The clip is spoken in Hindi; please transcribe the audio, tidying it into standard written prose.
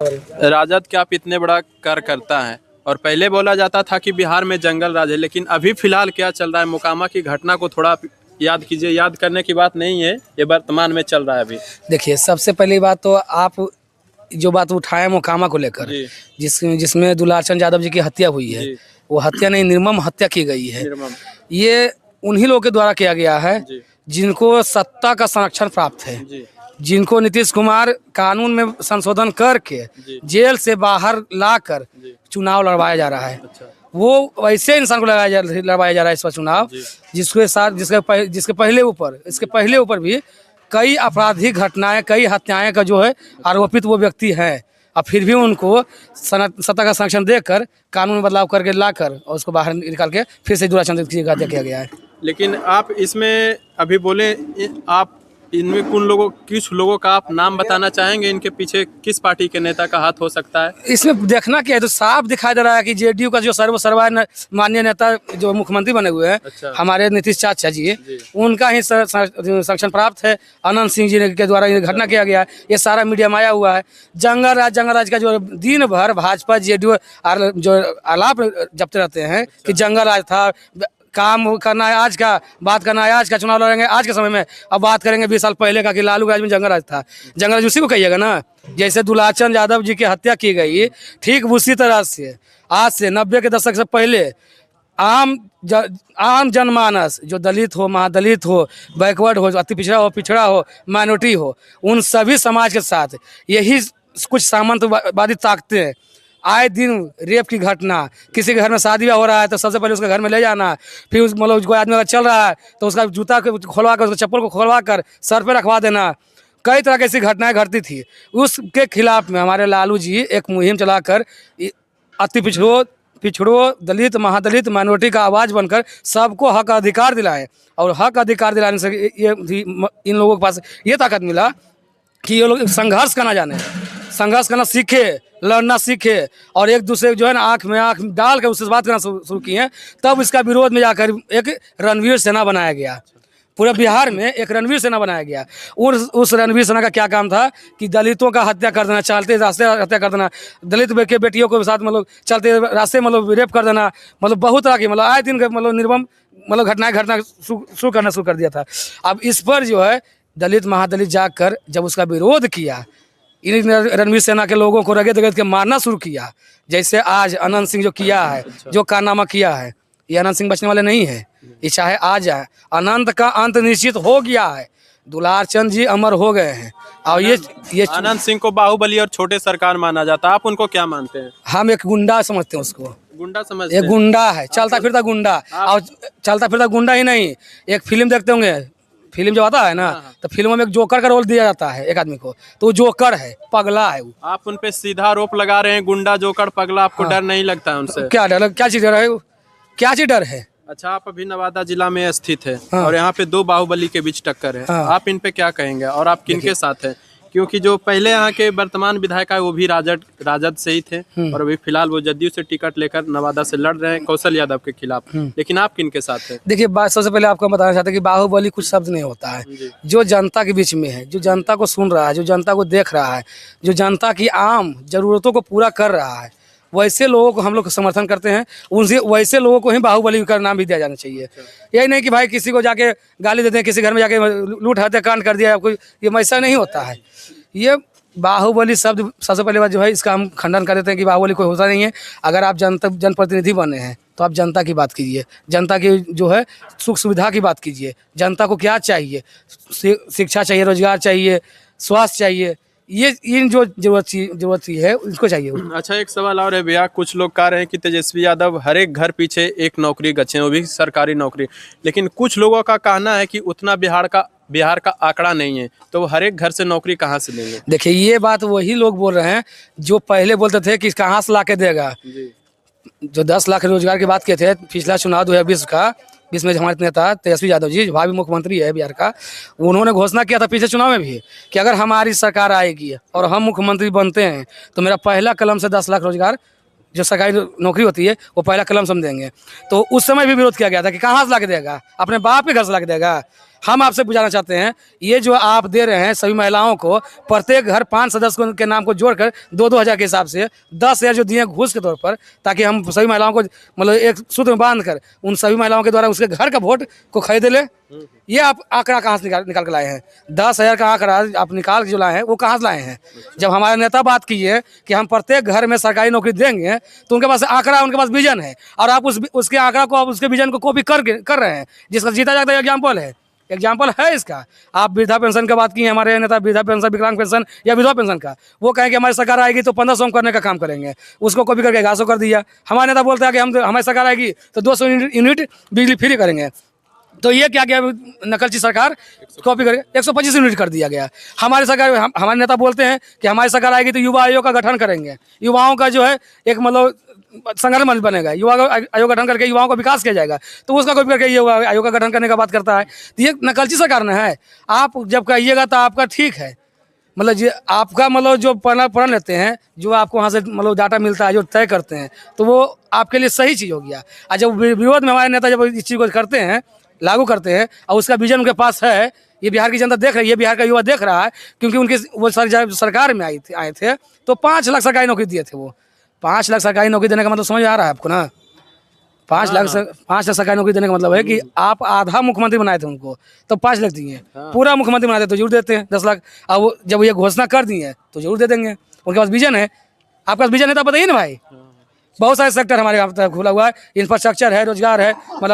राजद क्या आप इतने बड़ा कर करता है और पहले बोला जाता था कि बिहार में जंगल राज है, लेकिन अभी फिलहाल क्या चल रहा है? मोकामा की घटना को थोड़ा याद कीजिए। याद करने की बात नहीं है, ये वर्तमान में चल रहा है अभी। देखिए, सबसे पहली बात तो आप जो बात उठाए मोकामा को लेकर, जिसमें दुलारचंद यादव जी की हत्या हुई है, वो हत्या नहीं, निर्मम हत्या की गई है। ये उन्हीं लोगों के द्वारा किया गया है जिनको सत्ता का संरक्षण प्राप्त है, जिनको नीतीश कुमार कानून में संशोधन करके जेल से बाहर लाकर चुनाव लड़वाया जा रहा है। वो वैसे इंसान को लड़वाया जा रहा है इस पर चुनाव, जिसके साथ इसके पहले ऊपर भी कई आपराधिक घटनाएं, कई हत्याएं का जो है आरोपित वो व्यक्ति हैं, और फिर भी उनको सत्ता का संरक्षण देकर कानून में बदलाव करके लाकर और उसको बाहर निकाल के फिर से दुलाचंद की हत्या किया गया है। लेकिन आप इसमें अभी बोले, आप इनमें किस लोगों का आप नाम बताना चाहेंगे? इनके पीछे किस पार्टी के नेता का हाथ हो सकता है? इसमें देखना क्या है, तो साफ दिखाई दे रहा है कि जेडीयू का जो सर्वसर्वा माननीय नेता जो मुख्यमंत्री बने हुए हैं, हमारे नीतीश चाचा जी, उनका ही संरक्षण प्राप्त है। अनंत सिंह जी के द्वारा ये घटना किया गया है। ये सारा मीडिया में आया हुआ है। जंगल राज का जो दिन भर भाजपा जेडीयू जो आलाप जपते रहते हैं कि जंगल राज था, काम करना है आज का, बात करना है आज का, चुनाव लड़ेंगे आज के समय में। अब बात करेंगे 20 साल पहले का कि लालू राज में जंगल राज था। जंगल राज उसी को कहिएगा ना। जैसे दुलाचंद यादव जी की हत्या की गई, ठीक उसी तरह से आज से 90 के दशक से पहले आम जनमानस, जो दलित हो, महादलित हो, बैकवर्ड हो, अति पिछड़ा हो, माइनॉरिटी हो, उन सभी समाज के साथ यही कुछ सामंतवादी ताकतें आए दिन रेप की घटना, किसी के घर में शादी हो रहा है तो सबसे पहले उसके घर में ले जाना, फिर मतलब कोई आदमी अगर चल रहा है तो उसका जूता खोलवा कर, उसका चप्पल को खोलवा कर सर पे रखवा देना। कई तरह की ऐसी घटनाएं घटती थी। उसके खिलाफ में हमारे लालू जी एक मुहिम चलाकर अति पिछड़ों, दलित, महादलित, माइनॉरिटी का आवाज़ बनकर सबको हक अधिकार दिलाए। और हक अधिकार दिलाने से ये इन लोगों के पास ये ताकत मिला कि ये लोग संघर्ष करना जाने, संघर्ष करना सीखे, लड़ना सीखे, और एक दूसरे जो है ना आँख में आँख डाल कर उससे बात करना शुरू किए। तब इसका विरोध में जाकर एक रणवीर सेना बनाया गया। पूरे बिहार में एक रणवीर सेना बनाया गया। उस रणवीर सेना का क्या काम था कि दलितों का हत्या कर देना, चलते रास्ते हत्या कर देना, दलित के बेटियों के साथ मतलब चलते रास्ते मतलब रेप कर देना, मतलब बहुत तरह की मतलब आए दिन मतलब निर्मम मतलब घटना शुरू कर दिया था। अब इस पर जो है दलित महादलित जाकर जब उसका विरोध किया, इन रणवीर सेना के लोगों को रगड़ के मारना शुरू किया। जैसे आज अनंत सिंह जो किया है, जो कारनामा किया है, ये अनंत सिंह बचने वाले नहीं है। ये चाहे आ जाए, अनंत का अंत निश्चित हो गया है। दुलारचंद जी अमर हो गए हैं। और ये अनंत सिंह को बाहुबली और छोटे सरकार माना जाता है, आप उनको क्या मानते हैं? हम एक गुंडा समझते हैं उसको। गुंडा समझते हैं? एक गुंडा है, चलता फिरता गुंडा। और चलता फिरता गुंडा ही नहीं, एक फिल्म देखते होंगे, फिल्म जो आता है ना, तो फिल्मों में एक जोकर का रोल दिया जाता है एक आदमी को, तो वो जोकर है, पगला है वो। आप उन पे सीधा आरोप लगा रहे हैं, गुंडा, जोकर, पगला। आपको डर नहीं लगता है उनसे? क्या डर, क्या चीज डर है? क्या चीज डर है? अच्छा, आप अभी नवादा जिला में स्थित है और यहाँ पे दो बाहुबली के बीच टक्कर है। आप इन पे क्या कहेंगे और आप किनके साथ हैं? क्योंकि जो पहले यहाँ के वर्तमान विधायक है वो भी राजद से ही थे, और अभी फिलहाल वो जदयू से टिकट लेकर नवादा से लड़ रहे हैं कौशल यादव के खिलाफ। लेकिन आप किनके साथ हैं? देखिए, बात सबसे पहले आपको बताना चाहते हैं कि बाहुबली कुछ शब्द नहीं होता है। जो जनता के बीच में है, जो जनता को सुन रहा है, जो जनता को देख रहा है, जो जनता की आम जरूरतों को पूरा कर रहा है, वैसे लोगों को हम लोग समर्थन करते हैं। उनसे वैसे लोगों को ही बाहुबली का नाम भी दिया जाना चाहिए। यही नहीं कि भाई किसी को जाके गाली देते हैं, किसी घर में जाके लूट हत्याकांड कर दिया कोई, ये वैसा नहीं होता है। ये बाहुबली शब्द सबसे पहले बात जो है इसका हम खंडन कर देते हैं कि बाहुबली कोई होता नहीं है। अगर आप जनप्रतिनिधि बने हैं तो आप जनता की बात कीजिए, जनता की जो है सुख सुविधा की बात कीजिए। जनता को क्या चाहिए? शिक्षा चाहिए, रोजगार चाहिए, स्वास्थ्य चाहिए, ये इन जो जरूरत है उसको चाहिए। अच्छा, एक सवाल और है भैया। कुछ लोग कह रहे हैं कि तेजस्वी यादव हर एक घर पीछे एक नौकरी गच्छे, वो भी सरकारी नौकरी। लेकिन कुछ लोगों का कहना है कि उतना बिहार का आंकड़ा नहीं है, तो वो हर एक घर से नौकरी कहाँ से लेंगे? देखिए, ये बात वही लोग बोल रहे हैं जो पहले बोलते थे कि कहाँ से ला के देगा। जो 10 लाख रोजगार की बात किए थे पिछला चुनाव 2020 का, जिसमें हमारे नेता तेजस्वी यादव जी, भावी मुख्यमंत्री है बिहार का, उन्होंने घोषणा किया था पिछले चुनाव में भी कि अगर हमारी सरकार आएगी और हम मुख्यमंत्री बनते हैं तो मेरा पहला कलम से 10 लाख रोजगार, जो सरकारी नौकरी होती है, वो पहला कलम से हम देंगे। तो उस समय भी विरोध किया गया था कि कहाँ से ला के देगा, अपने बाप के घर से ला के देगा। हम आपसे पूछना चाहते हैं, ये जो आप दे रहे हैं सभी महिलाओं को, प्रत्येक घर 5 सदस्य के नाम को जोड़कर 2-2 हज़ार के हिसाब से 10,000 जो दिए घूस के तौर पर, ताकि हम सभी महिलाओं को मतलब एक सूत्र में बांध कर उन सभी महिलाओं के द्वारा उसके घर का वोट को खरीद ले। ये आप आंकड़ा कहाँ से निकाल के लाए हैं? 10,000 का आंकड़ा आप निकाल के जो लाए हैं वो कहाँ से लाए हैं? जब हमारे नेता बात की है कि हम प्रत्येक घर में सरकारी नौकरी देंगे, तो उनके पास आंकड़ा, उनके पास विजन है, और आप उसके आंकड़ा को, आप उसके विजन को कॉपी कर रहे हैं, जिसका जीता जाता एग्जाम्पल है इसका। आप वृद्धा पेंशन का बात की है, हमारे नेता वृद्धा पेंशन, विकलांग पेंशन या विधवा पेंशन का, वो कहें कि हमारी सरकार आएगी तो 1500 करने का काम करेंगे, उसको कॉपी करके 1100 कर दिया। हमारे नेता बोलता है कि हमारी सरकार आएगी तो 200 यूनिट बिजली फ्री करेंगे। तो ये क्या किया नकलची सरकार, कॉपी करके 125 यूनिट कर दिया गया। हमारी सरकार, हमारे नेता बोलते हैं कि हमारी सरकार आएगी तो युवा आयोग का गठन करेंगे, युवाओं का जो है एक मतलब संगठन मंच बनेगा, युवा आयोग गठन करके युवाओं का विकास किया जाएगा, तो उसका कॉपी करके युवा आयोग का गठन करने का बात करता है। तो ये नकलची सरकार न है। आप जब कहिएगा तो आपका ठीक है, मतलब जो आपका मतलब जो पढ़ लेते हैं, जो आपको वहाँ से मतलब डाटा मिलता है, जो तय करते हैं, तो वो आपके लिए सही चीज़ हो गया। और जब विरोध में हमारे नेता जब इस चीज़ को करते हैं, लागू करते हैं, और उसका विजन उनके पास है, ये बिहार की जनता देख रही है, बिहार का युवा देख रहा है, क्योंकि उनके वो सरकार में आए थे तो 5 लाख सरकारी नौकरी दिए थे। वो 5 लाख सरकारी नौकरी देने का मतलब समझ आ रहा है आपको ना? 5 लाख सरकारी नौकरी देने का मतलब है कि आप आधा मुख्यमंत्री बनाए थे उनको, तो 5 लाख दिए। पूरा मुख्यमंत्री बनाते तो जरूर देते हैं 10 लाख। अब जब ये घोषणा कर दी है तो जरूर दे देंगे। उनके पास विजन है, आपके पास विजन है तो बताइए ना भाई। बहुत सारे सेक्टर हमारे यहाँ खुला हुआ है, इंफ्रास्ट्रक्चर है, रोजगार है, मतलब